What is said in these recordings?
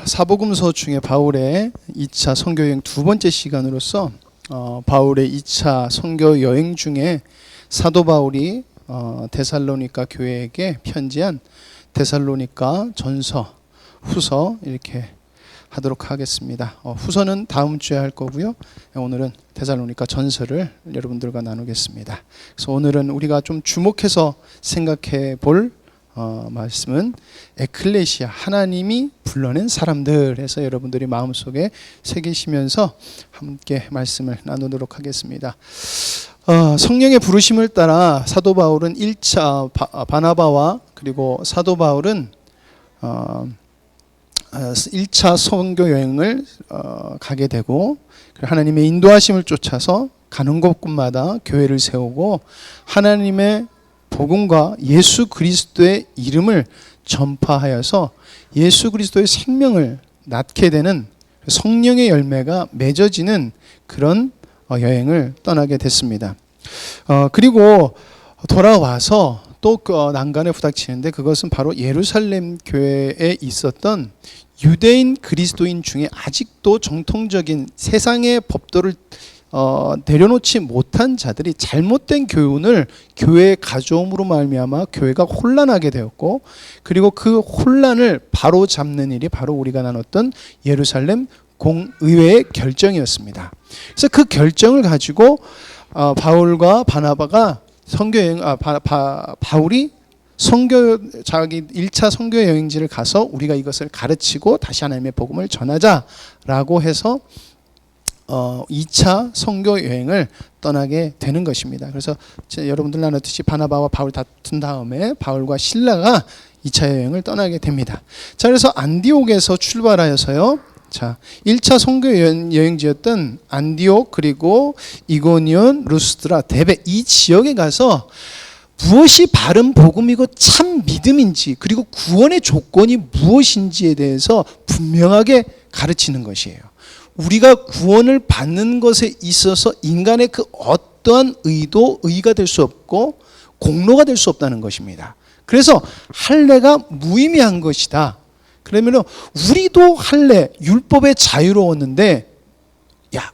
사복음서 중에 바울의 2차 선교여행 두 번째 시간으로서 바울의 2차 선교 여행 중에 사도 바울이 데살로니가 교회에게 편지한 데살로니가 전서, 후서 이렇게 하도록 하겠습니다. 후서는 다음 주에 할 거고요. 오늘은 데살로니가 전서를 여러분들과 나누겠습니다. 그래서 오늘은 우리가 좀 주목해서 생각해 볼 말씀은 에클레시아, 하나님이 불러낸 사람들 해서 여러분들이 마음속에 새기시면서 함께 말씀을 나누도록 하겠습니다. 성령의 부르심을 따라 사도 바울은 1차 바나바와 그리고 사도 바울은 1차 선교 여행을 가게 되고 하나님의 인도하심을 쫓아서 가는 곳곳마다 교회를 세우고 하나님의 복음과 예수 그리스도의 이름을 전파하여서 예수 그리스도의 생명을 낳게 되는 성령의 열매가 맺어지는 그런 여행을 떠나게 됐습니다. 그리고 돌아와서 또 난간에 부닥치는데 그것은 바로 예루살렘 교회에 있었던 유대인 그리스도인 중에 아직도 정통적인 세상의 법도를 내려놓지 못한 자들이 잘못된 교훈을 교회에 가져옴으로 말미암아 교회가 혼란하게 되었고, 그리고 그 혼란을 바로 잡는 일이 바로 우리가 나눴던 예루살렘 공의회의 결정이었습니다. 그래서 그 결정을 가지고 바울과 바나바가 바울이 자기 1차 선교 여행지를 가서 우리가 이것을 가르치고 다시 하나님의 복음을 전하자라고 해서 2차 선교 여행을 떠나게 되는 것입니다. 그래서 여러분들 나눴듯이 바나바와 바울 다툰 다음에 바울과 실라가 2차 여행을 떠나게 됩니다. 자, 그래서 안디옥에서 출발하여서요. 자, 1차 선교 여행지였던 안디옥 그리고 이고니온, 루스드라, 데베 이 지역에 가서 무엇이 바른 복음이고 참 믿음인지 그리고 구원의 조건이 무엇인지에 대해서 분명하게 가르치는 것이에요. 우리가 구원을 받는 것에 있어서 인간의 그 어떠한 의도, 의가 될 수 없고 공로가 될 수 없다는 것입니다. 그래서 할례가 무의미한 것이다. 그러면 우리도 할례, 율법에 자유로웠는데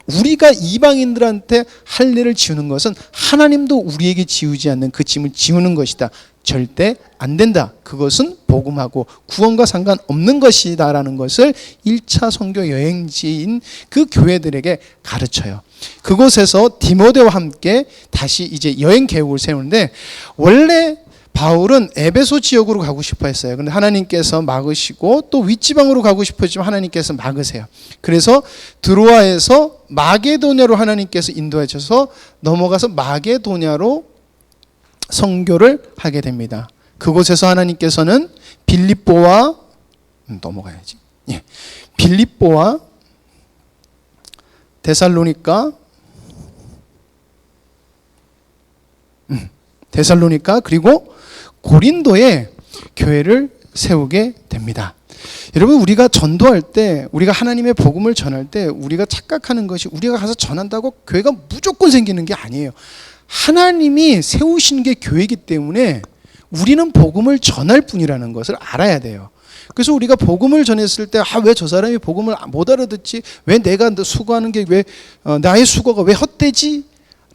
우리가 이방인들한테 할례를 지우는 것은 하나님도 우리에게 지우지 않는 그 짐을 지우는 것이다. 절대 안 된다. 그것은 복음하고 구원과 상관없는 것이다라는 것을 1차 선교 여행지인 그 교회들에게 가르쳐요. 그곳에서 디모데와 함께 다시 이제 여행 계획을 세우는데, 원래 바울은 에베소 지역으로 가고 싶어 했어요. 그런데 하나님께서 막으시고 또 윗지방으로 가고 싶었지만 하나님께서 막으세요. 그래서 드로아에서 마게도냐로 하나님께서 인도하셔서 넘어가서 마게도냐로 선교를 하게 됩니다. 그곳에서 하나님께서는 빌립보와 빌립보와 데살로니가 그리고 고린도에 교회를 세우게 됩니다. 여러분, 우리가 전도할 때, 우리가 하나님의 복음을 전할 때 우리가 착각하는 것이 우리가 가서 전한다고 교회가 무조건 생기는 게 아니에요. 하나님이 세우신 게 교회이기 때문에 우리는 복음을 전할 뿐이라는 것을 알아야 돼요. 그래서 우리가 복음을 전했을 때 왜 저 사람이 복음을 못 알아듣지? 왜 내가 수고하는 게 왜 나의 수고가 왜 헛되지?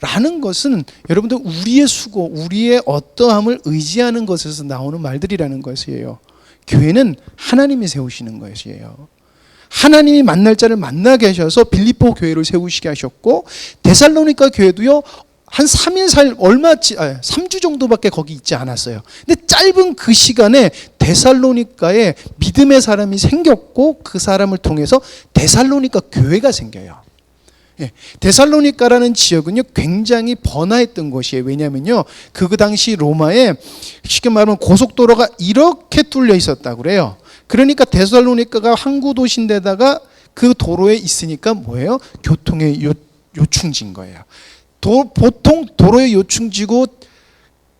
라는 것은 여러분들 우리의 수고, 우리의 어떠함을 의지하는 것에서 나오는 말들이라는 것이에요. 교회는 하나님이 세우시는 것이에요. 하나님이 만날 자를 만나게 하셔서 빌립보 교회를 세우시게 하셨고, 데살로니가 교회도요 한 3일 3주 정도밖에 거기 있지 않았어요. 근데 짧은 그 시간에 데살로니가에 믿음의 사람이 생겼고, 그 사람을 통해서 데살로니가 교회가 생겨요. 데살로니가라는 지역은요 굉장히 번화했던 곳이에요. 왜냐하면요 그 당시 로마에 쉽게 말하면 고속도로가 이렇게 뚫려 있었다고 그래요. 그러니까 데살로니가가 항구 도시인데다가 그 도로에 있으니까 뭐예요? 교통의 요충지인 거예요. 보통 도로에 요충지고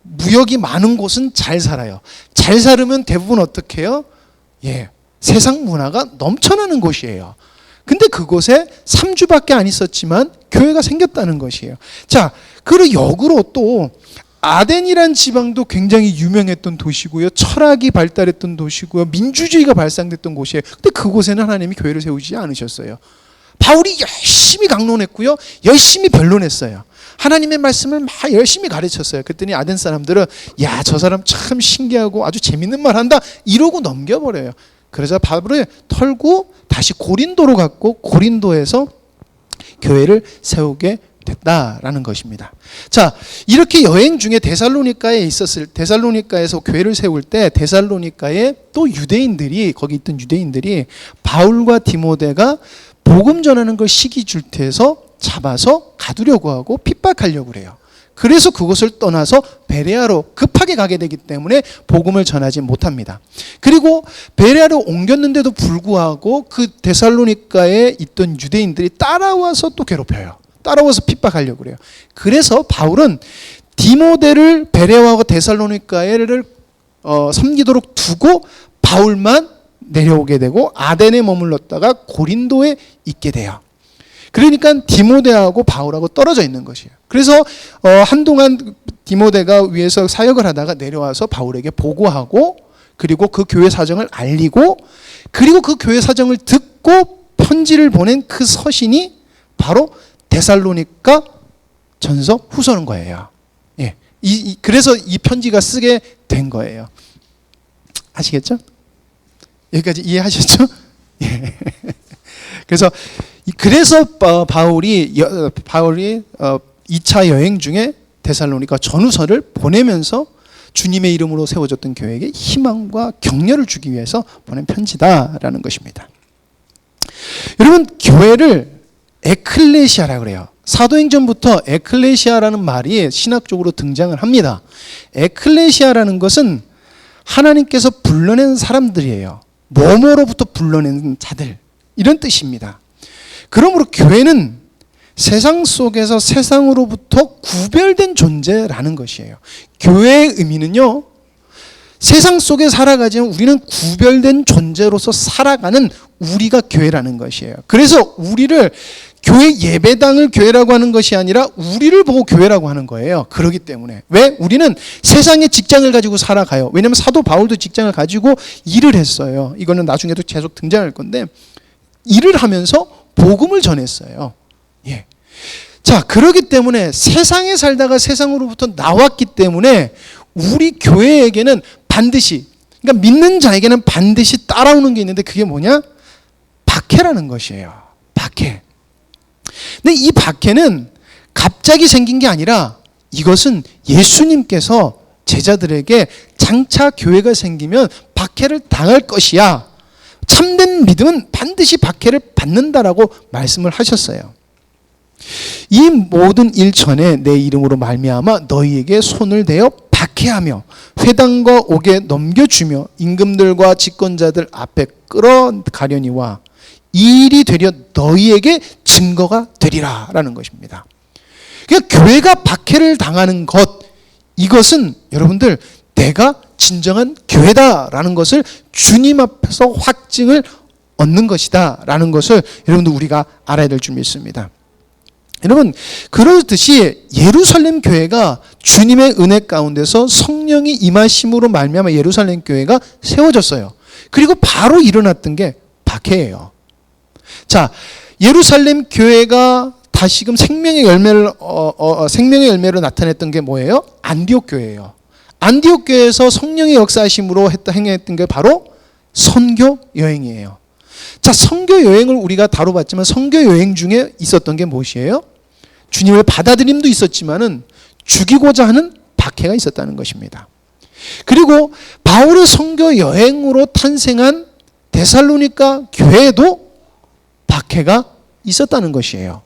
무역이 많은 곳은 잘 살아요. 잘 살으면 대부분 어떻게 해요? 세상 문화가 넘쳐나는 곳이에요. 근데 그곳에 3주밖에 안 있었지만 교회가 생겼다는 것이에요. 자, 그리고 역으로 또 아덴이란 지방도 굉장히 유명했던 도시고요. 철학이 발달했던 도시고요. 민주주의가 발상됐던 곳이에요. 근데 그곳에는 하나님이 교회를 세우지 않으셨어요. 바울이 열심히 강론했고요. 열심히 변론했어요. 하나님의 말씀을 막 열심히 가르쳤어요. 그랬더니 아덴 사람들은 야, 저 사람 참 신기하고 아주 재밌는 말 한다 이러고 넘겨버려요. 그래서 바울을 털고 다시 고린도로 갔고 고린도에서 교회를 세우게 됐다라는 것입니다. 자, 이렇게 여행 중에 데살로니카에서 교회를 세울 때 데살로니카에 또 유대인들이 거기 있던 유대인들이 바울과 디모데가 복음 전하는 걸 시기 질투해서 잡아서 가두려고 하고 핍박하려고 그래요. 그래서 그곳을 떠나서 베레아로 급하게 가게 되기 때문에 복음을 전하지 못합니다. 그리고 베레아로 옮겼는데도 불구하고 그 데살로니카에 있던 유대인들이 따라와서 또 괴롭혀요. 따라와서 핍박하려고 그래요. 그래서 바울은 디모데를 베레아와 데살로니카를 섬기도록 두고 바울만 내려오게 되고 아덴에 머물렀다가 고린도에 있게 돼요. 그러니까 디모데하고 바울하고 떨어져 있는 것이에요. 그래서 한동안 디모데가 위에서 사역을 하다가 내려와서 바울에게 보고하고 그리고 그 교회 사정을 알리고 그리고 그 교회 사정을 듣고 편지를 보낸 그 서신이 바로 데살로니가 전서 후서인 거예요. 예. 그래서 이 편지가 쓰게 된 거예요. 아시겠죠? 여기까지 이해하셨죠? 예. 그래서 바울이 2차 여행 중에 데살로니가 전후서를 보내면서 주님의 이름으로 세워졌던 교회에게 희망과 격려를 주기 위해서 보낸 편지다라는 것입니다. 여러분, 교회를 에클레시아라고 그래요. 사도행전부터 에클레시아라는 말이 신학적으로 등장을 합니다. 에클레시아라는 것은 하나님께서 불러낸 사람들이에요. 뭐뭐로부터 불러낸 자들, 이런 뜻입니다. 그러므로 교회는 세상 속에서 세상으로부터 구별된 존재라는 것이에요. 교회의 의미는요, 세상 속에 살아가지만 우리는 구별된 존재로서 살아가는 우리가 교회라는 것이에요. 그래서 우리를 교회 예배당을 교회라고 하는 것이 아니라 우리를 보고 교회라고 하는 거예요. 그렇기 때문에. 왜? 우리는 세상의 직장을 가지고 살아가요. 왜냐하면 사도 바울도 직장을 가지고 일을 했어요. 이거는 나중에도 계속 등장할 건데 일을 하면서 복음을 전했어요. 예. 자, 그렇기 때문에 세상에 살다가 세상으로부터 나왔기 때문에 우리 교회에게는 반드시, 그러니까 믿는 자에게는 반드시 따라오는 게 있는데 그게 뭐냐? 박해라는 것이에요. 박해. 근데 이 박해는 갑자기 생긴 게 아니라 이것은 예수님께서 제자들에게 장차 교회가 생기면 박해를 당할 것이야. 참된 믿음은 반드시 박해를 받는다라고 말씀을 하셨어요. 이 모든 일 전에 내 이름으로 말미암아 너희에게 손을 대어 박해하며 회당과 옥에 넘겨주며 임금들과 집권자들 앞에 끌어가려니와 이 일이 되려 너희에게 증거가 되리라 라는 것입니다. 그러니까 교회가 박해를 당하는 것, 이것은 여러분들 내가 진정한 교회다라는 것을 주님 앞에서 확증을 얻는 것이다 라는 것을 여러분들 우리가 알아야 될 줄 믿습니다. 여러분, 그렇듯이 예루살렘 교회가 주님의 은혜 가운데서 성령이 임하심으로 말미암아 예루살렘 교회가 세워졌어요. 그리고 바로 일어났던 게 박해예요. 자, 예루살렘 교회가 다시금 생명의 열매로 나타냈던 게 뭐예요? 안디옥 교회예요. 안디옥 교회에서 성령의 역사하심으로 행했던 게 바로 선교 여행이에요. 자, 선교 여행을 우리가 다뤄봤지만 선교 여행 중에 있었던 게 무엇이에요? 주님을 받아들임도 있었지만은 죽이고자 하는 박해가 있었다는 것입니다. 그리고 바울의 선교 여행으로 탄생한 데살로니가 교회에도 박해가 있었다는 것이에요.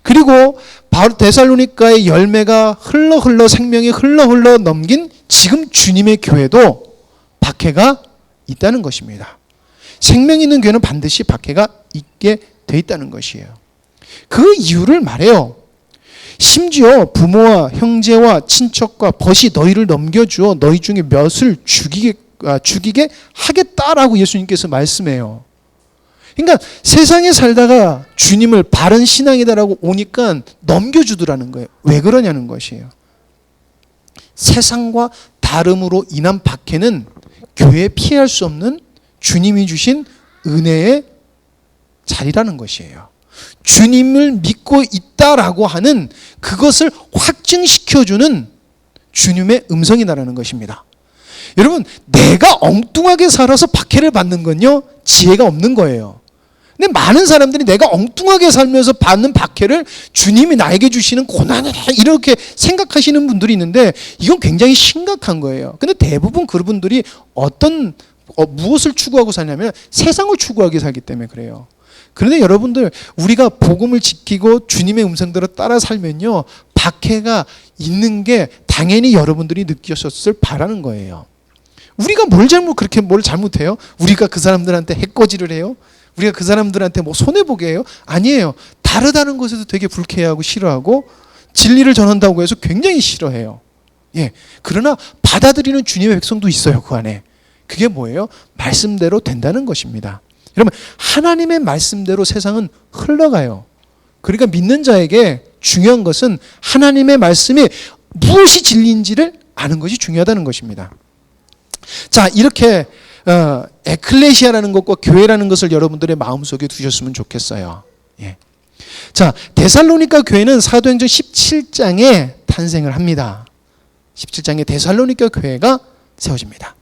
그리고 바울 데살로니가의 열매가 흘러 생명이 흘러 넘긴 지금 주님의 교회도 박해가 있다는 것입니다. 생명 있는 교회는 반드시 박해가 있게 돼 있다는 것이에요. 그 이유를 말해요. 심지어 부모와 형제와 친척과 벗이 너희를 넘겨주어 너희 중에 몇을 죽이게 하겠다라고 예수님께서 말씀해요. 그러니까 세상에 살다가 주님을 바른 신앙이다라고 오니까 넘겨주더라는 거예요. 왜 그러냐는 것이에요. 세상과 다름으로 인한 박해는 교회에 피할 수 없는 주님이 주신 은혜의 자리라는 것이에요. 주님을 믿고 있다라고 하는 그것을 확증시켜주는 주님의 음성이다라는 것입니다. 여러분, 내가 엉뚱하게 살아서 박해를 받는 건요, 지혜가 없는 거예요. 근데 많은 사람들이 내가 엉뚱하게 살면서 받는 박해를 주님이 나에게 주시는 고난이다 이렇게 생각하시는 분들이 있는데 이건 굉장히 심각한 거예요. 근데 대부분 그분들이 무엇을 추구하고 사냐면 세상을 추구하게 살기 때문에 그래요. 그런데 여러분들, 우리가 복음을 지키고 주님의 음성대로 따라 살면요, 박해가 있는 게 당연히 여러분들이 느끼셨을 바라는 거예요. 우리가 뭘 잘못해요? 우리가 그 사람들한테 해코지를 해요? 우리가 그 사람들한테 뭐 손해보게 해요? 아니에요. 다르다는 것에도 되게 불쾌해하고 싫어하고 진리를 전한다고 해서 굉장히 싫어해요. 예. 그러나 받아들이는 주님의 백성도 있어요, 그 안에. 그게 뭐예요? 말씀대로 된다는 것입니다. 여러분, 하나님의 말씀대로 세상은 흘러가요. 그러니까 믿는 자에게 중요한 것은 하나님의 말씀이 무엇이 진리인지를 아는 것이 중요하다는 것입니다. 자, 이렇게 에클레시아라는 것과 교회라는 것을 여러분들의 마음속에 두셨으면 좋겠어요. 예. 자, 데살로니가 교회는 사도행전 17장에 탄생을 합니다. 17장에 데살로니가 교회가 세워집니다.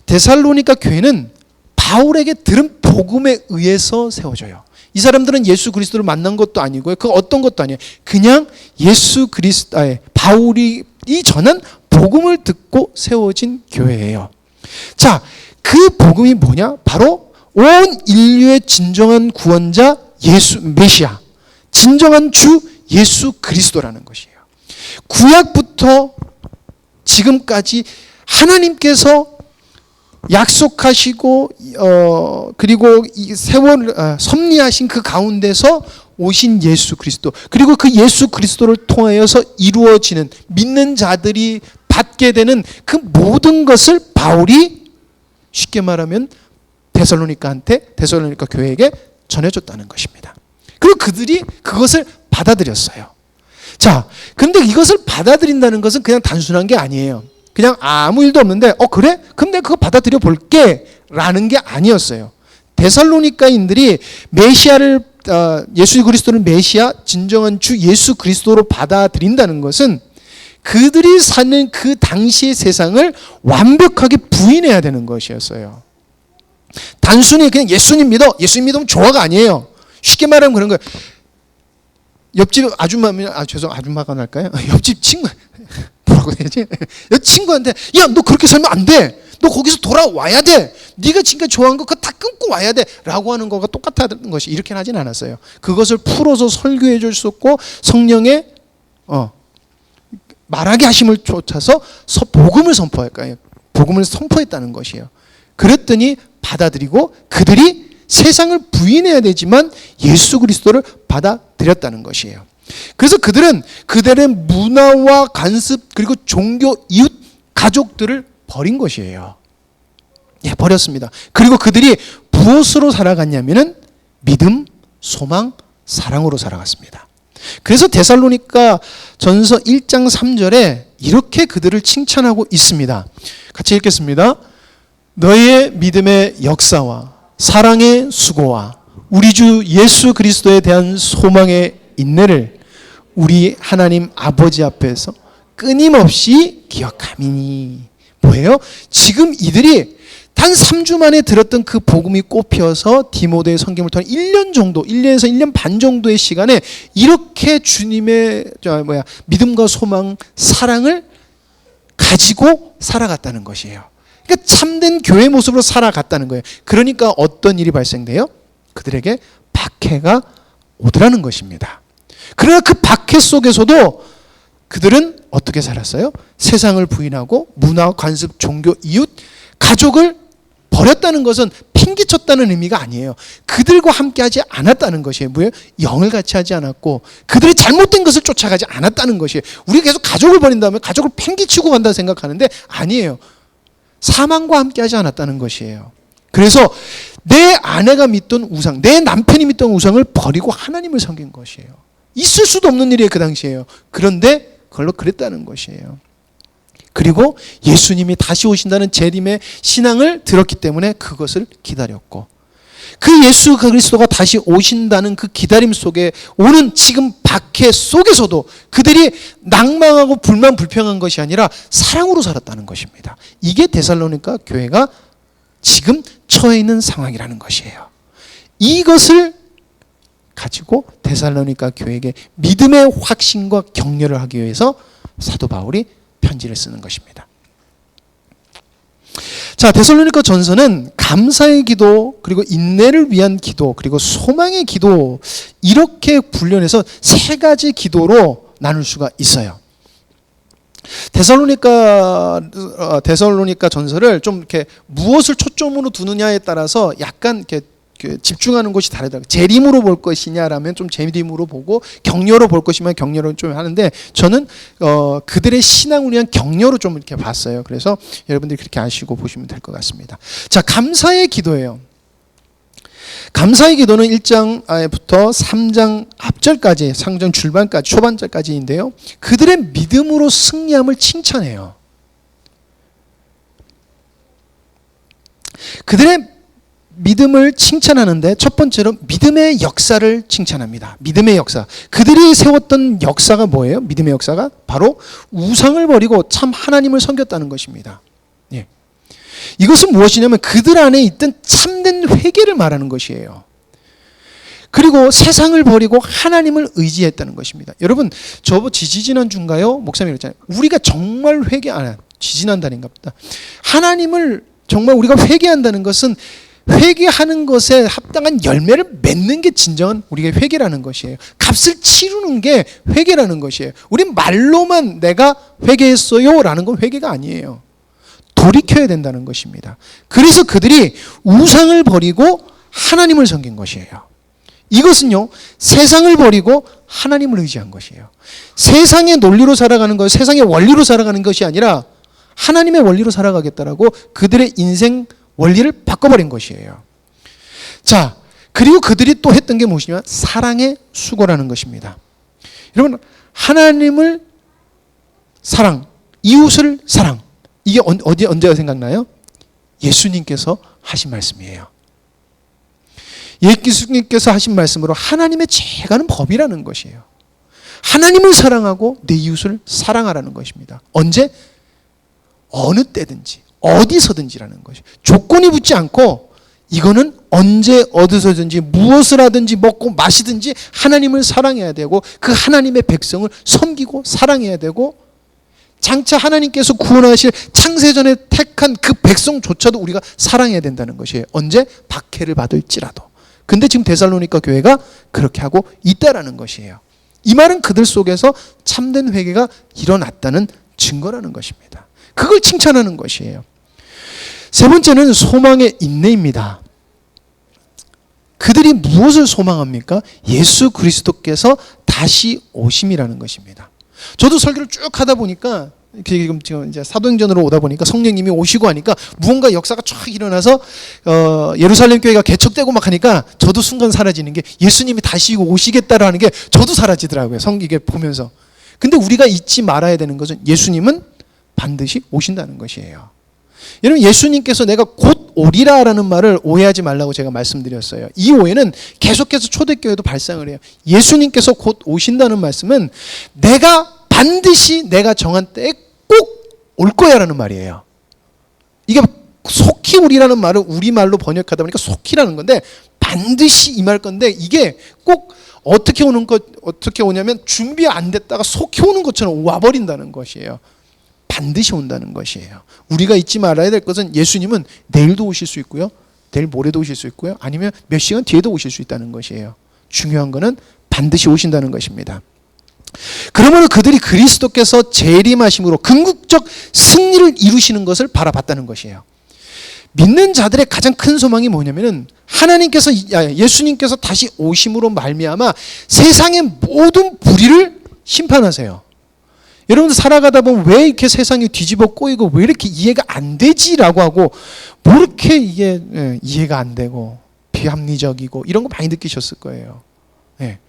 데살로니가 교회는 바울에게 들은 복음에 의해서 세워져요. 이 사람들은 예수 그리스도를 만난 것도 아니고요, 그 어떤 것도 아니에요. 그냥 바울이 전한 복음을 듣고 세워진 교회예요. 자, 그 복음이 뭐냐? 바로 온 인류의 진정한 구원자 메시아, 진정한 주 예수 그리스도라는 것이에요. 구약부터 지금까지 하나님께서 약속하시고 그리고 섭리하신 그 가운데서 오신 예수 그리스도, 그리고 그 예수 그리스도를 통하여서 이루어지는, 믿는 자들이 받게 되는 그 모든 것을 바울이 쉽게 말하면 데살로니가 교회에게 전해줬다는 것입니다. 그리고 그들이 그것을 받아들였어요. 자, 그런데 이것을 받아들인다는 것은 그냥 단순한 게 아니에요. 그냥 아무 일도 없는데 그래? 그럼 내가 그거 받아들여 볼게 라는 게 아니었어요. 데살로니가인들이 메시아를 예수 그리스도를 메시아, 진정한 주 예수 그리스도로 받아들인다는 것은 그들이 사는 그 당시의 세상을 완벽하게 부인해야 되는 것이었어요. 단순히 그냥 예수님 믿으면 좋아가 아니에요. 쉽게 말하면 그런 거예요. 옆집 아줌마가 날까요? 옆집 친구, 뭐라고 해야지? 옆 친구한테, 야, 너 그렇게 살면 안 돼. 너 거기서 돌아와야 돼. 네가 지금까지 좋아한 거 그거 다 끊고 와야 돼. 라고 하는 거가 똑같다는 것이, 이렇게는 하진 않았어요. 그것을 풀어서 설교해 줄 수 없고 성령의 말하게 하심을 쫓아서 복음을 선포했다는 것이에요. 그랬더니 받아들이고 그들이 세상을 부인해야 되지만 예수 그리스도를 받아들였다는 것이에요. 그래서 그들은 그들의 문화와 관습, 그리고 종교, 이웃, 가족들을 버린 것이에요. 예, 버렸습니다. 그리고 그들이 무엇으로 살아갔냐면은 믿음, 소망, 사랑으로 살아갔습니다. 그래서 데살로니가 전서 1장 3절에 이렇게 그들을 칭찬하고 있습니다. 같이 읽겠습니다. 너희의 믿음의 역사와 사랑의 수고와 우리 주 예수 그리스도에 대한 소망의 인내를 우리 하나님 아버지 앞에서 끊임없이 기억함이니. 뭐예요? 지금 이들이 단 3주 만에 들었던 그 복음이 꽃피어서 디모데의 선교를 통해 1년 정도, 1년에서 1년 반 정도의 시간에 이렇게 주님의 믿음과 소망, 사랑을 가지고 살아갔다는 것이에요. 그러니까 참된 교회 모습으로 살아갔다는 거예요. 그러니까 어떤 일이 발생돼요? 그들에게 박해가 오더라는 것입니다. 그러나 그 박해 속에서도 그들은 어떻게 살았어요? 세상을 부인하고 문화, 관습, 종교, 이웃, 가족을 버렸다는 것은 팽개쳤다는 의미가 아니에요. 그들과 함께하지 않았다는 것이에요. 뭐예요? 영을 같이 하지 않았고 그들이 잘못된 것을 쫓아가지 않았다는 것이에요. 우리가 계속 가족을 버린다면 가족을 팽개치고 간다 생각하는데 아니에요. 사망과 함께하지 않았다는 것이에요. 그래서 내 아내가 믿던 우상, 내 남편이 믿던 우상을 버리고 하나님을 섬긴 것이에요. 있을 수도 없는 일이에요, 그 당시에요. 그런데 그걸로 그랬다는 것이에요. 그리고 예수님이 다시 오신다는 재림의 신앙을 들었기 때문에 그것을 기다렸고, 그 예수 그리스도가 다시 오신다는 그 기다림 속에 오는 지금 박해 속에서도 그들이 낭망하고 불만 불평한 것이 아니라 사랑으로 살았다는 것입니다. 이게 데살로니가 교회가 지금 처해 있는 상황이라는 것이에요. 이것을 가지고 데살로니가 교회에게 믿음의 확신과 격려를 하기 위해서 사도 바울이 편지를 쓰는 것입니다. 자, 데살로니가 전서는 감사의 기도, 그리고 인내를 위한 기도, 그리고 소망의 기도, 이렇게 분류해서 세 가지 기도로 나눌 수가 있어요. 데살로니가 전서를 좀 이렇게 무엇을 초점으로 두느냐에 따라서 약간 이렇게 집중하는 것이 다르더라고요. 재림으로 볼 것이냐라면 좀 재림으로 보고, 격려로 볼 것이면 격려로 좀 하는데, 저는 그들의 신앙을 위한 격려로 좀 이렇게 봤어요. 그래서 여러분들이 그렇게 아시고 보시면 될 것 같습니다. 자, 감사의 기도예요. 감사의 기도는 1장부터 3장 앞절까지, 3장 줄반까지, 초반절까지인데요, 그들의 믿음으로 승리함을 칭찬해요. 그들의 믿음을 칭찬하는데 첫 번째로 믿음의 역사를 칭찬합니다. 믿음의 역사. 그들이 세웠던 역사가 뭐예요? 믿음의 역사가 바로 우상을 버리고 참 하나님을 섬겼다는 것입니다. 예. 이것은 무엇이냐면 그들 안에 있던 참된 회개를 말하는 것이에요. 그리고 세상을 버리고 하나님을 의지했다는 것입니다. 여러분, 지지난주인가요? 목사님이 그랬잖아요. 우리가 정말 지지난달인가 보다. 하나님을 정말 우리가 회개한다는 것은 회개하는 것에 합당한 열매를 맺는 게 진정한 우리가 회개라는 것이에요. 값을 치르는 게 회개라는 것이에요. 우린 말로만 내가 회개했어요 라는 건 회개가 아니에요. 돌이켜야 된다는 것입니다. 그래서 그들이 우상을 버리고 하나님을 섬긴 것이에요. 이것은요, 세상을 버리고 하나님을 의지한 것이에요. 세상의 논리로 살아가는 것, 세상의 원리로 살아가는 것이 아니라 하나님의 원리로 살아가겠다라고 그들의 인생 원리를 바꿔버린 것이에요. 자, 그리고 그들이 또 했던 게 무엇이냐면 사랑의 수고라는 것입니다. 여러분, 하나님을 사랑, 이웃을 사랑, 이게 언제가 생각나요? 예수님께서 하신 말씀이에요. 예수님께서 하신 말씀으로 하나님의 제가는 법이라는 것이에요. 하나님을 사랑하고 내 이웃을 사랑하라는 것입니다. 언제? 어느 때든지 어디서든지라는 것이, 조건이 붙지 않고 이거는 언제 어디서든지 무엇을 하든지 먹고 마시든지 하나님을 사랑해야 되고, 그 하나님의 백성을 섬기고 사랑해야 되고, 장차 하나님께서 구원하실 창세전에 택한 그 백성조차도 우리가 사랑해야 된다는 것이에요. 언제? 박해를 받을지라도. 근데 지금 데살로니가 교회가 그렇게 하고 있다라는 것이에요. 이 말은 그들 속에서 참된 회개가 일어났다는 증거라는 것입니다. 그걸 칭찬하는 것이에요. 세 번째는 소망의 인내입니다. 그들이 무엇을 소망합니까? 예수 그리스도께서 다시 오심이라는 것입니다. 저도 설교를 쭉 하다 보니까, 지금 이제 사도행전으로 오다 보니까 성령님이 오시고 하니까 무언가 역사가 쫙 일어나서 예루살렘 교회가 개척되고 막 하니까 저도 순간 사라지는 게, 예수님이 다시 오시겠다라는 게 저도 사라지더라고요. 이게 보면서. 근데 우리가 잊지 말아야 되는 것은 예수님은 반드시 오신다는 것이에요. 여러분, 예수님께서 내가 곧 오리라라는 말을 오해하지 말라고 제가 말씀드렸어요. 이 오해는 계속해서 초대교회도 발생을 해요. 예수님께서 곧 오신다는 말씀은 반드시 내가 정한 때에 꼭 올 거야라는 말이에요. 이게 속히 오리라는 말을 우리말로 번역하다 보니까 속히라는 건데, 반드시 임할 건데, 이게 꼭 어떻게 오냐면 준비 안 됐다가 속히 오는 것처럼 와버린다는 것이에요. 반드시 온다는 것이에요. 우리가 잊지 말아야 될 것은 예수님은 내일도 오실 수 있고요, 내일 모레도 오실 수 있고요, 아니면 몇 시간 뒤에도 오실 수 있다는 것이에요. 중요한 것은 반드시 오신다는 것입니다. 그러므로 그들이 그리스도께서 재림하심으로 궁극적 승리를 이루시는 것을 바라봤다는 것이에요. 믿는 자들의 가장 큰 소망이 뭐냐면은 예수님께서 다시 오심으로 말미암아 세상의 모든 불의를 심판하세요. 여러분들 살아가다 보면 왜 이렇게 세상이 뒤집어 꼬이고 왜 이렇게 이해가 안 되지라고 하고, 뭐 이렇게 이게 이해가 안 되고 비합리적이고 이런 거 많이 느끼셨을 거예요. 예.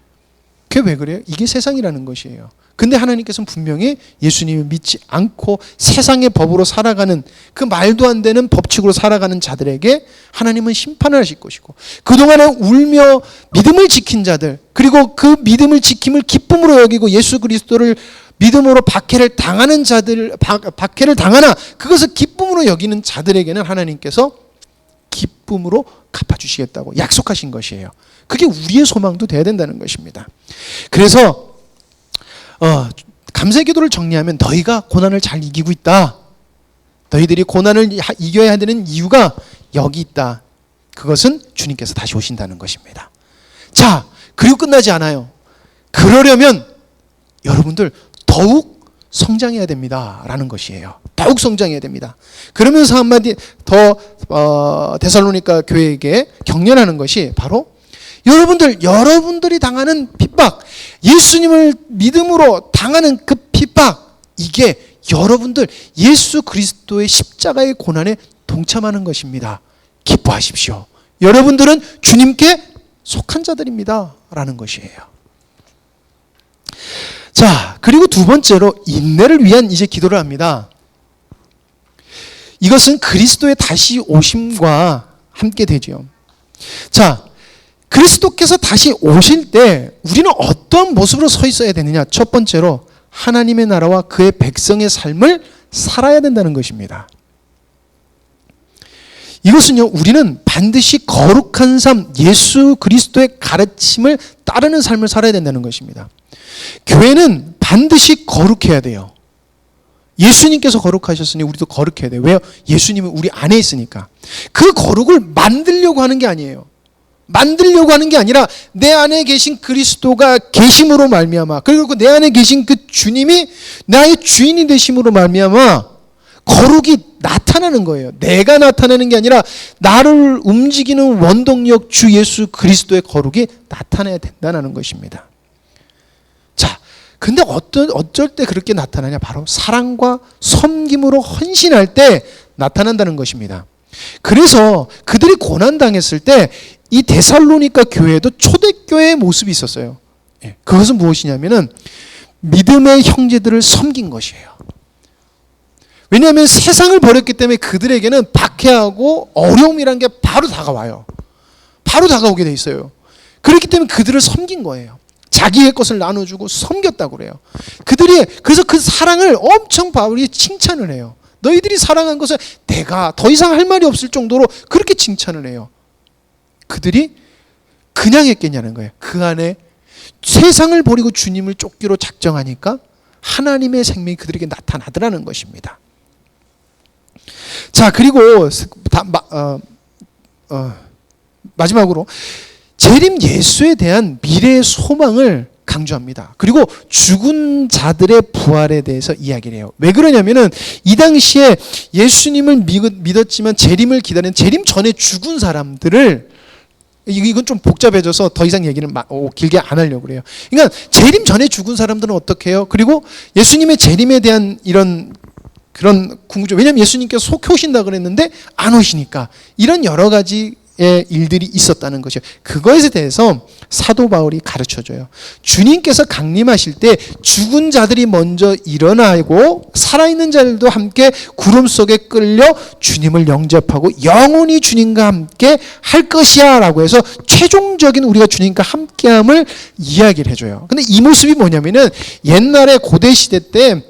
그게 왜 그래요? 이게 세상이라는 것이에요. 근데 하나님께서는 분명히 예수님을 믿지 않고 세상의 법으로 살아가는 그 말도 안 되는 법칙으로 살아가는 자들에게 하나님은 심판을 하실 것이고, 그동안에 울며 믿음을 지킨 자들, 그리고 그 믿음을 지킴을 기쁨으로 여기고 예수 그리스도를 믿음으로 박해를 당하는 자들, 박해를 당하나 그것을 기쁨으로 여기는 자들에게는 하나님께서 기쁨으로 갚아주시겠다고 약속하신 것이에요. 그게 우리의 소망도 돼야 된다는 것입니다. 그래서 감사의 기도를 정리하면, 너희가 고난을 잘 이기고 있다. 너희들이 고난을 이겨야 되는 이유가 여기 있다. 그것은 주님께서 다시 오신다는 것입니다. 자, 그리고 끝나지 않아요. 그러려면 여러분들 더욱 성장해야 됩니다 라는 것이에요. 더욱 성장해야 됩니다. 그러면서 한마디 더 데살로니가 교회에게 격려하는 것이 바로, 여러분들이 당하는 핍박, 예수님을 믿음으로 당하는 그 핍박, 이게 여러분들 예수 그리스도의 십자가의 고난에 동참하는 것입니다. 기뻐하십시오. 여러분들은 주님께 속한 자들입니다 라는 것이에요. 자, 그리고 두 번째로 인내를 위한 이제 기도를 합니다. 이것은 그리스도의 다시 오심과 함께 되죠. 자, 그리스도께서 다시 오실 때 우리는 어떤 모습으로 서 있어야 되느냐? 첫 번째로 하나님의 나라와 그의 백성의 삶을 살아야 된다는 것입니다. 이것은요, 우리는 반드시 거룩한 삶, 예수 그리스도의 가르침을 따르는 삶을 살아야 된다는 것입니다. 교회는 반드시 거룩해야 돼요. 예수님께서 거룩하셨으니 우리도 거룩해야 돼요. 왜요? 예수님은 우리 안에 있으니까. 그 거룩을 만들려고 하는 게 아니에요. 만들려고 하는 게 아니라 내 안에 계신 그리스도가 계심으로 말미암아, 그리고 내 안에 계신 그 주님이 나의 주인이 되심으로 말미암아 거룩이 나타나는 거예요. 내가 나타내는 게 아니라 나를 움직이는 원동력 주 예수 그리스도의 거룩이 나타나야 된다는 것입니다. 자, 근데 어쩔 때 그렇게 나타나냐? 바로 사랑과 섬김으로 헌신할 때 나타난다는 것입니다. 그래서 그들이 고난당했을 때 이 데살로니가 교회에도 초대교회의 모습이 있었어요. 그것은 무엇이냐면은 믿음의 형제들을 섬긴 것이에요. 왜냐하면 세상을 버렸기 때문에 그들에게는 박해하고 어려움이란 게 바로 다가와요. 바로 다가오게 돼 있어요. 그렇기 때문에 그들을 섬긴 거예요. 자기의 것을 나눠주고 섬겼다고 그래요. 그래서 그 사랑을 엄청 바울이 칭찬을 해요. 너희들이 사랑한 것을 내가 더 이상 할 말이 없을 정도로 그렇게 칭찬을 해요. 그들이 그냥 했겠냐는 거예요. 그 안에 세상을 버리고 주님을 쫓기로 작정하니까 하나님의 생명이 그들에게 나타나더라는 것입니다. 자, 그리고 마지막으로 재림 예수에 대한 미래의 소망을 강조합니다. 그리고 죽은 자들의 부활에 대해서 이야기를 해요. 왜 그러냐면은 이 당시에 예수님을 믿었지만 재림을 기다리는 재림 전에 죽은 사람들을, 이건 좀 복잡해져서 더 이상 얘기는 길게 안 하려고 그래요. 그러니까 재림 전에 죽은 사람들은 어떻게 해요? 그리고 예수님의 재림에 대한 그런 궁금증, 왜냐하면 예수님께서 속히 오신다 그랬는데 안 오시니까 이런 여러 가지의 일들이 있었다는 것이에요. 그것에 대해서 사도 바울이 가르쳐줘요. 주님께서 강림하실 때 죽은 자들이 먼저 일어나고 살아있는 자들도 함께 구름 속에 끌려 주님을 영접하고 영원히 주님과 함께 할 것이야 라고 해서 최종적인 우리가 주님과 함께함을 이야기를 해줘요. 근데 이 모습이 뭐냐면은 옛날에 고대 시대 때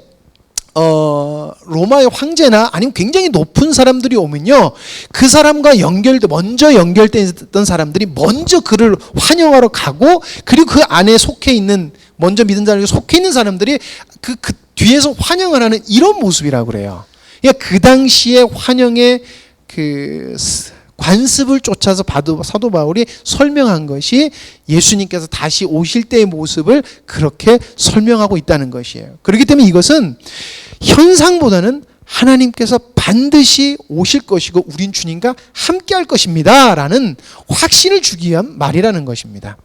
로마의 황제나 아니면 굉장히 높은 사람들이 오면요, 그 사람과 먼저 연결됐던 사람들이 먼저 그를 환영하러 가고, 그리고 그 안에 속해 있는, 먼저 믿은 자들이 속해 있는 사람들이 그 뒤에서 환영을 하는 이런 모습이라고 그래요. 그러니까 그 당시에 환영의 그 관습을 쫓아서 사도 바울이 설명한 것이 예수님께서 다시 오실 때의 모습을 그렇게 설명하고 있다는 것이에요. 그렇기 때문에 이것은 현상보다는 하나님께서 반드시 오실 것이고 우린 주님과 함께 할 것입니다 라는 확신을 주기 위한 말이라는 것입니다.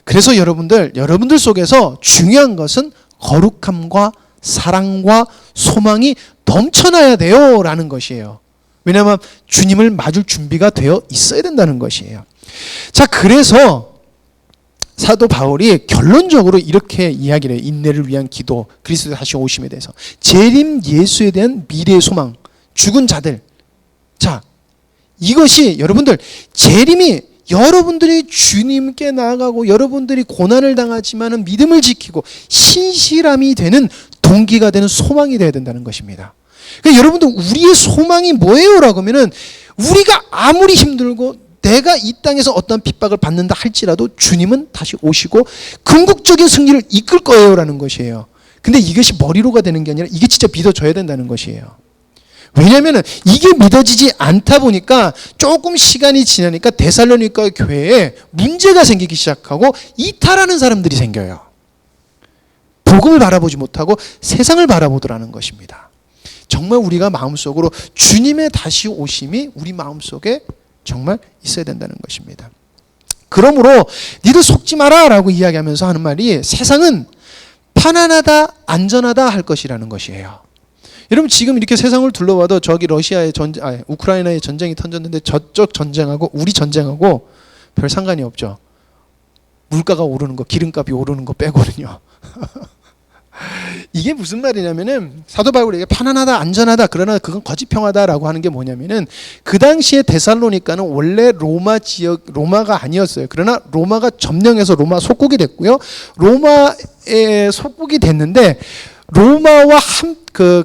그래서 여러분들 속에서 중요한 것은 거룩함과 사랑과 소망이 넘쳐나야 돼요 라는 것이에요. 왜냐하면 주님을 맞을 준비가 되어 있어야 된다는 것이에요. 자, 그래서 사도 바울이 결론적으로 이렇게 이야기를 해요. 인내를 위한 기도, 그리스도의 다시 오심에 대해서. 재림 예수에 대한 미래의 소망, 죽은 자들. 자, 이것이 여러분들, 재림이 여러분들이 주님께 나아가고 여러분들이 고난을 당하지만 믿음을 지키고 신실함이 되는 동기가 되는 소망이 되어야 된다는 것입니다. 그러니까 여러분들, 우리의 소망이 뭐예요? 라고 하면은, 우리가 아무리 힘들고 내가 이 땅에서 어떤 핍박을 받는다 할지라도 주님은 다시 오시고 궁극적인 승리를 이끌 거예요 라는 것이에요. 근데 이것이 머리로가 되는 게 아니라 이게 진짜 믿어져야 된다는 것이에요. 왜냐하면 이게 믿어지지 않다 보니까 조금 시간이 지나니까 데살로니가 교회에 문제가 생기기 시작하고 이탈하는 사람들이 생겨요. 복음을 바라보지 못하고 세상을 바라보더라는 것입니다. 정말 우리가 마음속으로 주님의 다시 오심이 우리 마음속에 정말 있어야 된다는 것입니다. 그러므로 니들 속지 마라 라고 이야기하면서 하는 말이, 세상은 편안하다, 안전하다 할 것이라는 것이에요. 여러분, 지금 이렇게 세상을 둘러봐도 저기 우크라이나의 전쟁이 터졌는데 저쪽 전쟁하고 우리 전쟁하고 별 상관이 없죠. 물가가 오르는 거, 기름값이 오르는 거 빼고는요. 이게 무슨 말이냐면은, 사도 바울에게 편안하다, 안전하다, 그러나 그건 거짓 평화다라고 하는 게 뭐냐면은, 그 당시에 데살로니가는 원래 로마가 아니었어요. 그러나 로마가 점령해서 로마 속국이 됐고요. 로마의 속국이 됐는데, 로마와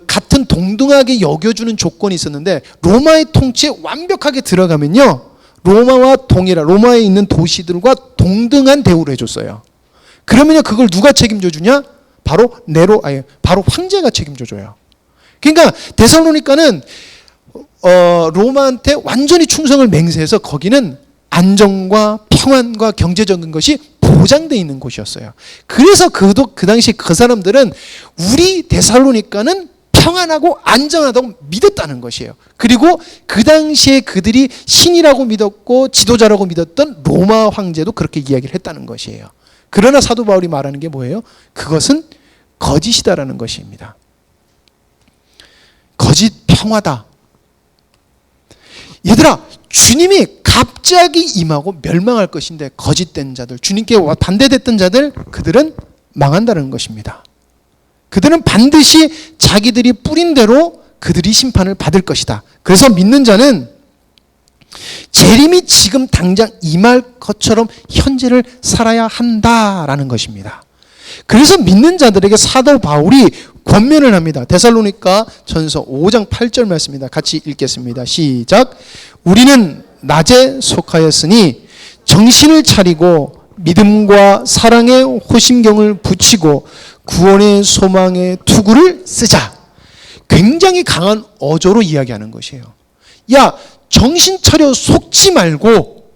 같은 동등하게 여겨주는 조건이 있었는데, 로마의 통치에 완벽하게 들어가면요, 로마에 있는 도시들과 동등한 대우를 해줬어요. 그러면요, 그걸 누가 책임져 주냐? 바로 황제가 책임져 줘요. 그러니까 데살로니가는 로마한테 완전히 충성을 맹세해서 거기는 안정과 평안과 경제적인 것이 보장되어 있는 곳이었어요. 그래서 그 당시 그 사람들은 우리 데살로니가는 평안하고 안전하다고 믿었다는 것이에요. 그리고 그 당시에 그들이 신이라고 믿었고 지도자라고 믿었던 로마 황제도 그렇게 이야기를 했다는 것이에요. 그러나 사도 바울이 말하는 게 뭐예요? 그것은 거짓이다라는 것입니다. 거짓 평화다. 얘들아, 주님이 갑자기 임하고 멸망할 것인데, 거짓된 자들, 주님께 반대됐던 자들, 그들은 망한다는 것입니다. 그들은 반드시 자기들이 뿌린 대로 그들이 심판을 받을 것이다. 그래서 믿는 자는 재림이 지금 당장 임할 것처럼 현재를 살아야 한다라는 것입니다. 그래서 믿는 자들에게 사도 바울이 권면을 합니다. 데살로니가 전서 5장 8절 말씀입니다. 같이 읽겠습니다. 시작. 우리는 낮에 속하였으니 정신을 차리고 믿음과 사랑의 호심경을 붙이고 구원의 소망의 투구를 쓰자. 굉장히 강한 어조로 이야기하는 것이에요. 야, 정신 차려, 속지 말고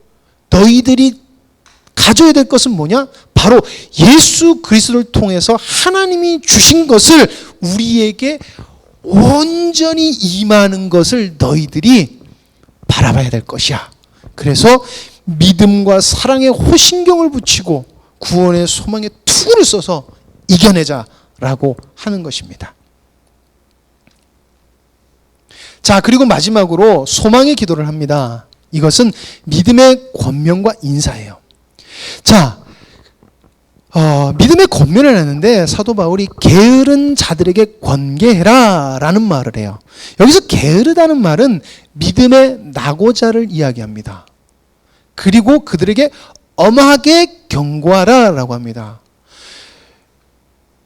너희들이 가져야 될 것은 뭐냐? 바로 예수 그리스도를 통해서 하나님이 주신 것을 우리에게 온전히 임하는 것을 너희들이 바라봐야 될 것이야. 그래서 믿음과 사랑의 호신경을 붙이고 구원의 소망의 투구를 써서 이겨내자라고 하는 것입니다. 자, 그리고 마지막으로 소망의 기도를 합니다. 이것은 믿음의 권면과 인사예요. 자, 믿음의 권면을 하는데 사도 바울이 게으른 자들에게 권계해라 라는 말을 해요. 여기서 게으르다는 말은 믿음의 낙오자를 이야기합니다. 그리고 그들에게 엄하게 경고하라 라고 합니다.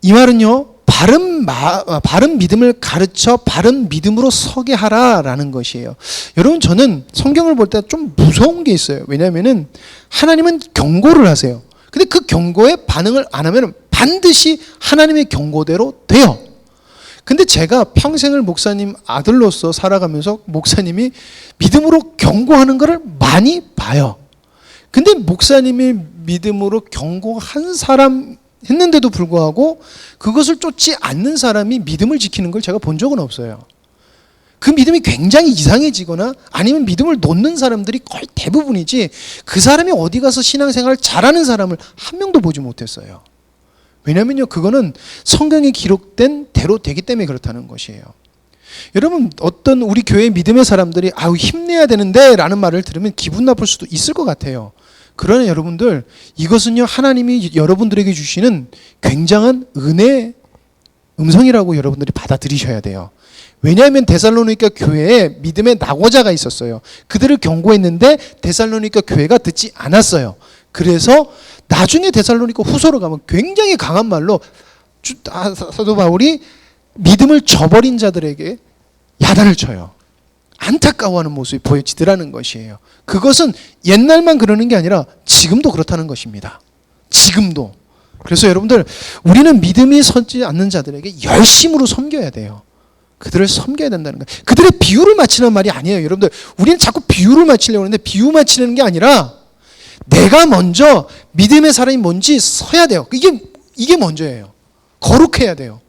이 말은요, 바른 믿음을 가르쳐 바른 믿음으로 서게 하라라는 것이에요. 여러분, 저는 성경을 볼 때 좀 무서운 게 있어요. 왜냐하면은 하나님은 경고를 하세요. 근데 그 경고에 반응을 안 하면 반드시 하나님의 경고대로 돼요. 근데 제가 평생을 목사님 아들로서 살아가면서 목사님이 믿음으로 경고하는 것을 많이 봐요. 근데 목사님이 믿음으로 경고한 사람 했는데도 불구하고 그것을 쫓지 않는 사람이 믿음을 지키는 걸 제가 본 적은 없어요. 그 믿음이 굉장히 이상해지거나 아니면 믿음을 놓는 사람들이 거의 대부분이지, 그 사람이 어디 가서 신앙생활을 잘하는 사람을 한 명도 보지 못했어요. 왜냐면요, 그거는 성경에 기록된 대로 되기 때문에 그렇다는 것이에요. 여러분, 어떤 우리 교회 믿음의 사람들이 힘내야 되는데 라는 말을 들으면 기분 나쁠 수도 있을 것 같아요. 그러나 여러분들, 이것은요 하나님이 여러분들에게 주시는 굉장한 은혜의 음성이라고 여러분들이 받아들이셔야 돼요. 왜냐하면 데살로니가 교회에 믿음의 낙오자가 있었어요. 그들을 경고했는데 데살로니가 교회가 듣지 않았어요. 그래서 나중에 데살로니가 후서로 가면 굉장히 강한 말로 사도 바울이 믿음을 저버린 자들에게 야단을 쳐요. 안타까워하는 모습이 보여지더라는 것이에요. 그것은 옛날만 그러는 게 아니라 지금도 그렇다는 것입니다. 지금도. 그래서 여러분들, 우리는 믿음이 서지 않는 자들에게 열심으로 섬겨야 돼요. 그들을 섬겨야 된다는 거예요. 그들의 비유를 맞추는 말이 아니에요. 여러분들, 우리는 자꾸 비유를 맞추려고 하는데 비유 맞추는 게 아니라 내가 먼저 믿음의 사람이 뭔지 서야 돼요. 이게 먼저예요. 거룩해야 돼요.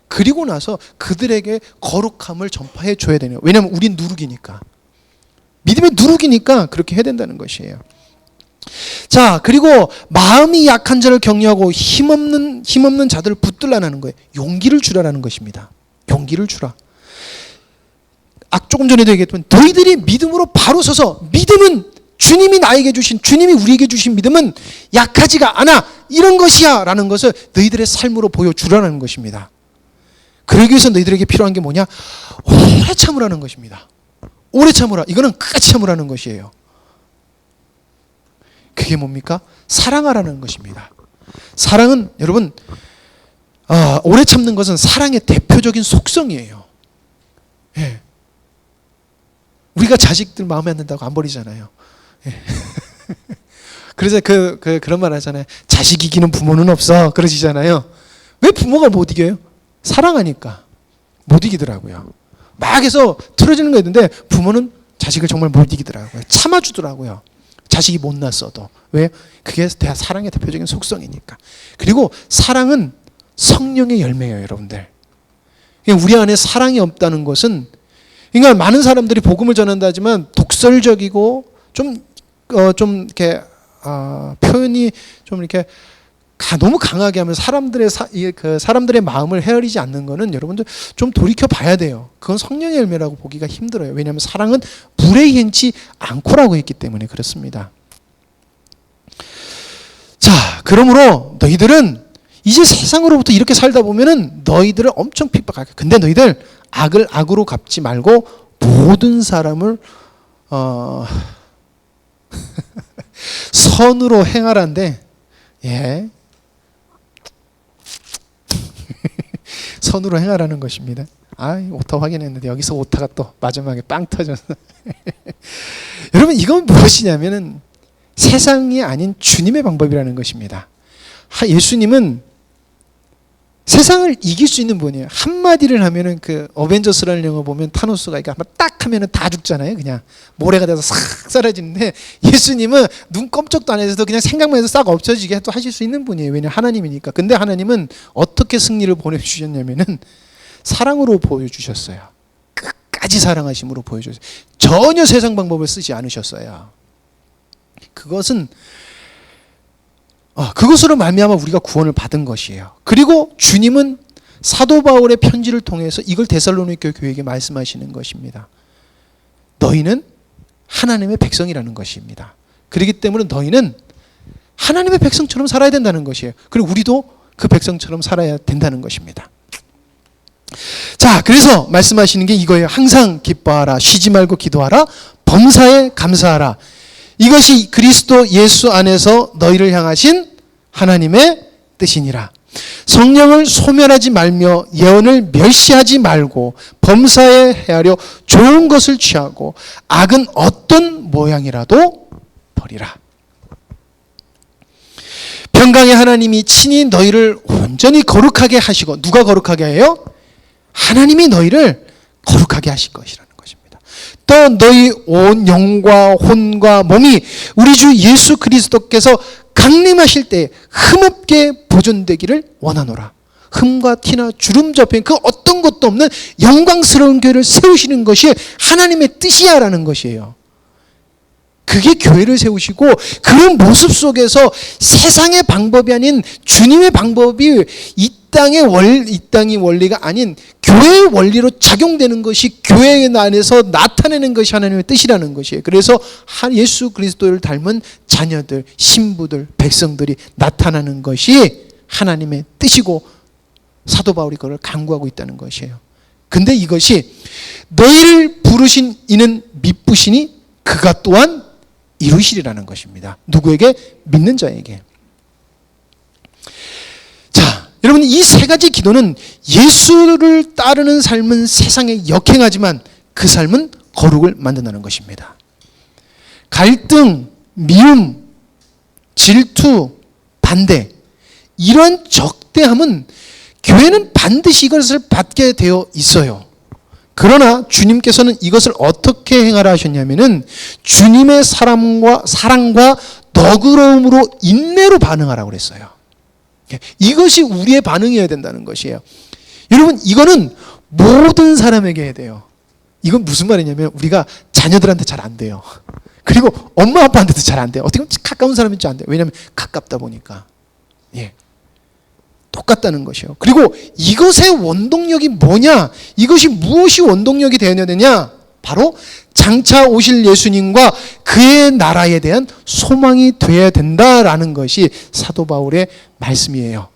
그리고 나서 그들에게 거룩함을 전파해 줘야 되네요. 왜냐하면 우린 누룩이니까. 믿음의 누룩이니까 그렇게 해야 된다는 것이에요. 자, 그리고 마음이 약한 자를 격려하고 힘없는 자들을 붙들라는 거예요. 용기를 주라라는 것입니다. 용기를 주라. 조금 전에도 얘기했지만 너희들이 믿음으로 바로 서서, 믿음은 주님이 나에게 주신, 주님이 우리에게 주신 믿음은 약하지가 않아, 이런 것이야 라는 것을 너희들의 삶으로 보여주라는 것입니다. 그러기 위해서 너희들에게 필요한 게 뭐냐? 오래 참으라는 것입니다. 오래 참으라. 이거는 끝까지 참으라는 것이에요. 그게 뭡니까? 사랑하라는 것입니다. 사랑은 여러분, 오래 참는 것은 사랑의 대표적인 속성이에요. 예. 우리가 자식들 마음에 안 든다고 안 버리잖아요. 예. 그래서 그런 말 하잖아요. 자식 이기는 부모는 없어. 그러시잖아요. 왜 부모가 못 이겨요? 사랑하니까 못 이기더라고요. 막 해서 틀어지는 거 있는데 부모는 자식을 정말 못 이기더라고요. 참아주더라고요. 자식이 못났어도. 왜? 그게 사랑의 대표적인 속성이니까. 그리고 사랑은 성령의 열매예요, 여러분들. 우리 안에 사랑이 없다는 것은, 그러니까 많은 사람들이 복음을 전한다 하지만 독설적이고 좀 이렇게 표현이 좀 이렇게 너무 강하게 하면 사람들의 마음을 헤아리지 않는 거는 여러분들 좀 돌이켜 봐야 돼요. 그건 성령의 열매라고 보기가 힘들어요. 왜냐하면 사랑은 불에 행치 않고라고 했기 때문에 그렇습니다. 자, 그러므로 너희들은 이제 세상으로부터 이렇게 살다 보면은 너희들을 엄청 핍박할 거야. 근데 너희들 악을 악으로 갚지 말고 모든 사람을 선으로 행하란데, 예. 선으로 행하라는 것입니다. 오타 확인했는데 여기서 오타가 또 마지막에 빵 터졌어. 여러분, 이건 무엇이냐면은 세상이 아닌 주님의 방법이라는 것입니다. 예수님은 세상을 이길 수 있는 분이에요. 한마디를 하면은 그 어벤져스라는 영화 보면 타노스가 이렇게 한번 딱 하면은 다 죽잖아요. 그냥 모래가 돼서 싹 사라지는데, 예수님은 눈 깜짝도 안 해서 그냥 생각만 해서 싹 없어지게 또 하실 수 있는 분이에요. 왜냐하면 하나님이니까. 근데 하나님은 어떻게 승리를 보내주셨냐면은 사랑으로 보여주셨어요. 끝까지 사랑하심으로 보여주셨어요. 전혀 세상 방법을 쓰지 않으셨어요. 그것으로 말미암아 우리가 구원을 받은 것이에요. 그리고 주님은 사도 바울의 편지를 통해서 이걸 데살로니가 교회에게 말씀하시는 것입니다. 너희는 하나님의 백성이라는 것입니다. 그렇기 때문에 너희는 하나님의 백성처럼 살아야 된다는 것이에요. 그리고 우리도 그 백성처럼 살아야 된다는 것입니다. 자, 그래서 말씀하시는 게 이거예요. 항상 기뻐하라, 쉬지 말고 기도하라, 범사에 감사하라. 이것이 그리스도 예수 안에서 너희를 향하신 하나님의 뜻이니라. 성령을 소멸하지 말며 예언을 멸시하지 말고 범사에 헤아려 좋은 것을 취하고 악은 어떤 모양이라도 버리라. 평강의 하나님이 친히 너희를 온전히 거룩하게 하시고, 누가 거룩하게 해요? 하나님이 너희를 거룩하게 하실 것이라는 것입니다. 또 너희 온 영과 혼과 몸이 우리 주 예수 그리스도께서 강림하실 때 흠없게 보존되기를 원하노라. 흠과 티나 주름 접힌 그 어떤 것도 없는 영광스러운 교회를 세우시는 것이 하나님의 뜻이야라는 것이에요. 그게 교회를 세우시고, 그런 모습 속에서 세상의 방법이 아닌 주님의 방법이 이 이 땅의 원리가 아닌 교회의 원리로 작용되는 것이 교회 안에서 나타내는 것이 하나님의 뜻이라는 것이에요. 그래서 예수 그리스도를 닮은 자녀들, 신부들, 백성들이 나타나는 것이 하나님의 뜻이고 사도 바울이 그걸 강구하고 있다는 것이에요. 근데 이것이 너희를 부르신 이는 미쁘시니 그가 또한 이루시리라는 것입니다. 누구에게? 믿는 자에게. 자, 여러분 이 세 가지 기도는 예수를 따르는 삶은 세상에 역행하지만 그 삶은 거룩을 만든다는 것입니다. 갈등, 미움, 질투, 반대 이러한 적대함은 교회는 반드시 이것을 받게 되어 있어요. 그러나 주님께서는 이것을 어떻게 행하라 하셨냐면은 주님의 사랑과 너그러움으로 인내로 반응하라고 그랬어요. 이것이 우리의 반응이어야 된다는 것이에요. 여러분 이거는 모든 사람에게 해야 돼요. 이건 무슨 말이냐면 우리가 자녀들한테 잘 안 돼요. 그리고 엄마 아빠한테도 잘 안 돼요. 어떻게 보면 가까운 사람인 줄 안 돼요. 왜냐하면 가깝다 보니까. 예. 똑같다는 것이에요. 그리고 이것의 원동력이 뭐냐? 이것이 무엇이 원동력이 되어야 되냐? 바로 장차 오실 예수님과 그의 나라에 대한 소망이 되어야 된다라는 것이 사도 바울의 말씀이에요.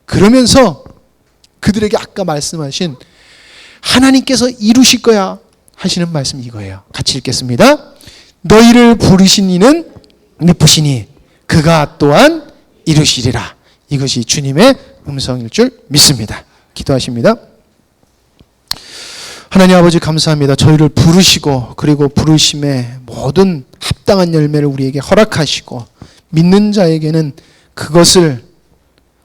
그러면서 그들에게 아까 말씀하신 하나님께서 이루실 거야 하시는 말씀이 이거예요. 같이 읽겠습니다. 너희를 부르신 이는 미쁘시니 그가 또한 이루시리라. 이것이 주님의 음성일 줄 믿습니다. 기도하십니다. 하나님 아버지 감사합니다. 저희를 부르시고 그리고 부르심의 모든 합당한 열매를 우리에게 허락하시고 믿는 자에게는 그것을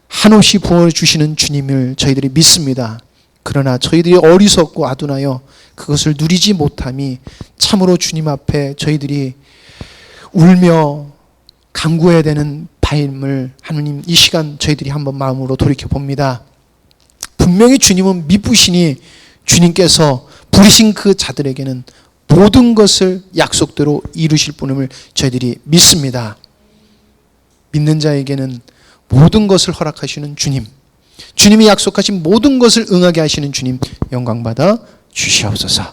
한없이 부어주시는 주님을 저희들이 믿습니다. 그러나 저희들이 어리석고 아둔하여 그것을 누리지 못함이 참으로 주님 앞에 저희들이 울며 간구해야 되는 바임을 하나님 이 시간 저희들이 한번 마음으로 돌이켜 봅니다. 분명히 주님은 미쁘시니 주님께서 부르신 그 자들에게는 모든 것을 약속대로 이루실 분임을 저희들이 믿습니다. 믿는 자에게는 모든 것을 허락하시는 주님, 주님이 약속하신 모든 것을 응하게 하시는 주님 영광받아 주시옵소서.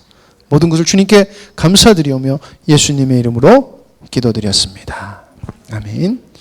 모든 것을 주님께 감사드리오며 예수님의 이름으로 기도드렸습니다. 아멘.